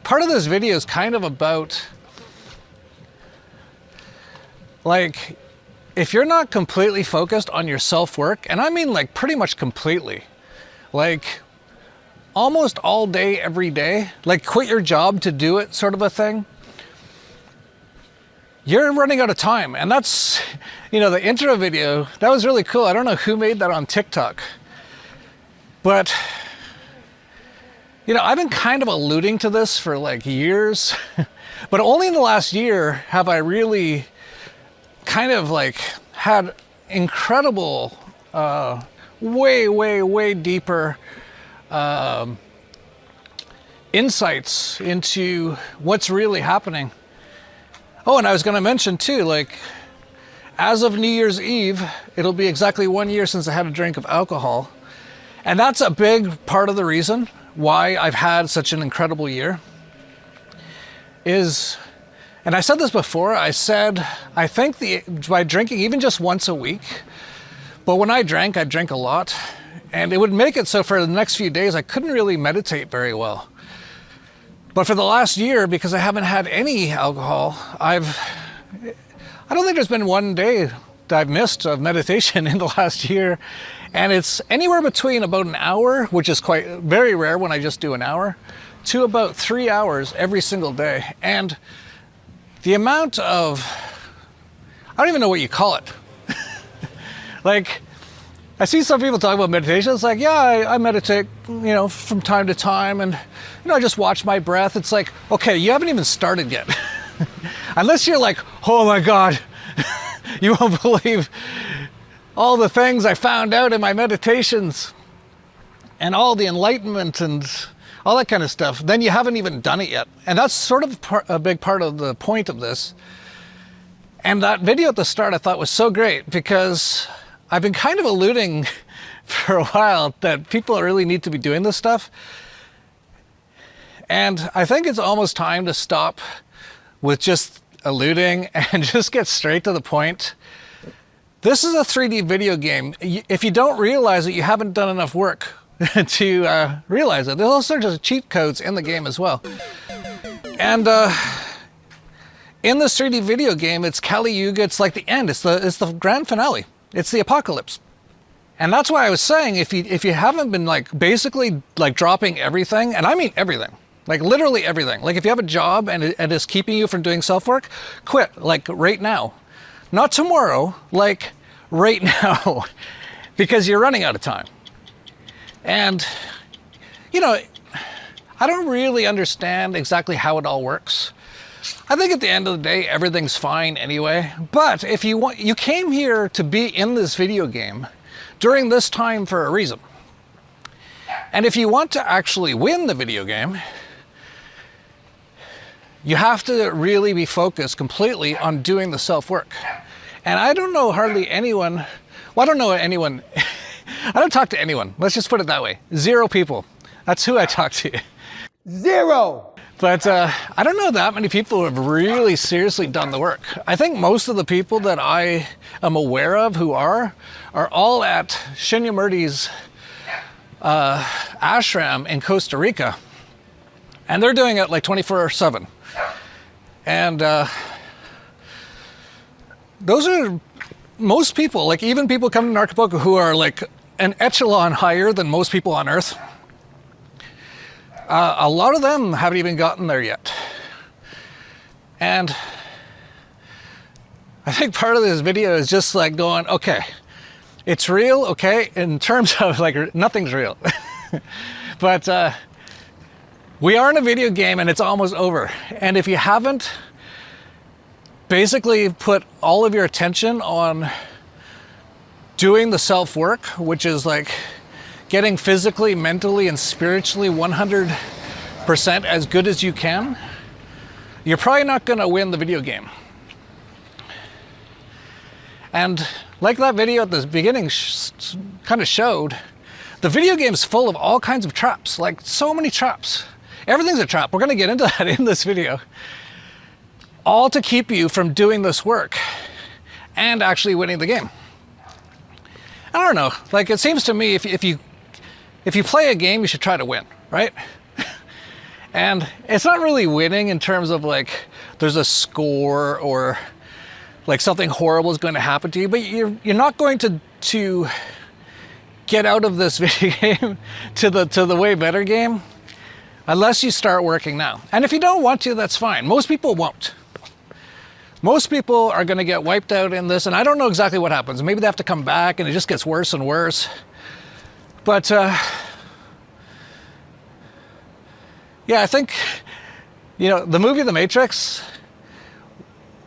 part of this video is kind of about, like, if you're not completely focused on your self-work, and I mean like pretty much completely, like almost all day, every day, like quit your job to do it sort of a thing, you're running out of time. And that's, you know, the intro video, that was really cool. I don't know who made that on TikTok, but you know, I've been kind of alluding to this for like years, but only in the last year have I really kind of like had incredible, way deeper insights into what's really happening. Oh, and I was going to mention too, like, as of New Year's Eve, it'll be exactly 1 year since I had a drink of alcohol. And that's a big part of the reason why I've had such an incredible year is, and I said this before, I said, I think by drinking even just once a week, but when I drank a lot, and it would make it so for the next few days I couldn't really meditate very well. But for the last year, because I haven't had any alcohol, I don't think there's been one day that I've missed of meditation in the last year. And it's anywhere between about an hour, which is very rare when I just do an hour, to about 3 hours every single day. And the amount of, I don't even know what you call it. Like, I see some people talk about meditation. It's like, yeah, I meditate, you know, from time to time, and you know, I just watch my breath. It's like, okay, you haven't even started yet. Unless you're like, oh my God, you won't believe all the things I found out in my meditations and all the enlightenment and all that kind of stuff, then you haven't even done it yet. And that's sort of a big part of the point of this. And that video at the start I thought was so great because I've been kind of alluding for a while that people really need to be doing this stuff. And I think it's almost time to stop with just alluding and just get straight to the point. This is a 3D video game. If you don't realize it, you haven't done enough work to realize it. There's all sorts of cheat codes in the game as well. And in this 3D video game, it's Kali Yuga. It's like the end. It's the grand finale. It's the apocalypse. And that's why I was saying, if you haven't been like basically like dropping everything, and I mean everything, like literally everything. Like if you have a job and it's keeping you from doing self-work, quit like right now. Not tomorrow, like right now, because you're running out of time. And, you know, I don't really understand exactly how it all works. I think at the end of the day, everything's fine anyway. But if you want, you came here to be in this video game during this time for a reason. And if you want to actually win the video game, you have to really be focused completely on doing the self-work. And I don't know hardly anyone, well, I don't know anyone, I don't talk to anyone, let's just put it that way. 0 people, that's who I talk to. 0! But I don't know that many people who have really seriously done the work. I think most of the people that I am aware of who are all at Shinyamurti's ashram in Costa Rica. And they're doing it like 24/7. And those are most people, like even people coming to Acapulco who are like an echelon higher than most people on Earth. A lot of them haven't even gotten there yet. And I think part of this video is just like going, okay, it's real, okay, in terms of like nothing's real. But we are in a video game and it's almost over. And if you haven't basically put all of your attention on doing the self-work, which is like getting physically, mentally, and spiritually 100% as good as you can, you're probably not going to win the video game. And like that video at the beginning kind of showed, the video game's full of all kinds of traps, like so many traps. Everything's a trap. We're going to get into that in this video. All to keep you from doing this work and actually winning the game. I don't know, like it seems to me if you play a game, you should try to win, right? And it's not really winning in terms of like there's a score or like something horrible is going to happen to you, but you're not going to get out of this video game to the way better game unless you start working now. And if you don't want to, that's fine. Most people won't. Most people are going to get wiped out in this, and I don't know exactly what happens. Maybe they have to come back and it just gets worse and worse. But yeah, I think, you know, the movie The Matrix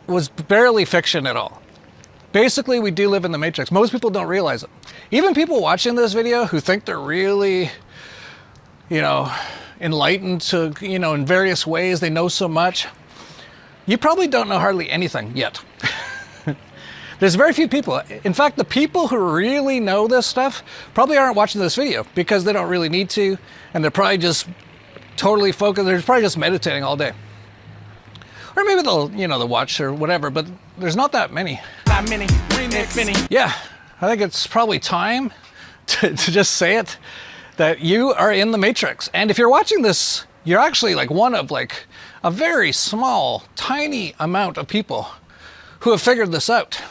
was barely fiction at all. Basically, we do live in the Matrix. Most people don't realize it. Even people watching this video who think they're really, you know, enlightened to, you know, in various ways, they know so much. You probably don't know hardly anything yet. There's very few people. In fact, the people who really know this stuff probably aren't watching this video because they don't really need to, and they're probably just totally focused. They're probably just meditating all day. Or maybe they'll, you know, they'll watch or whatever, but there's not that many. Not many. Remix. Yeah, I think it's probably time to just say it, that you are in the Matrix. And if you're watching this, you're actually like one of like a very small, tiny amount of people who have figured this out.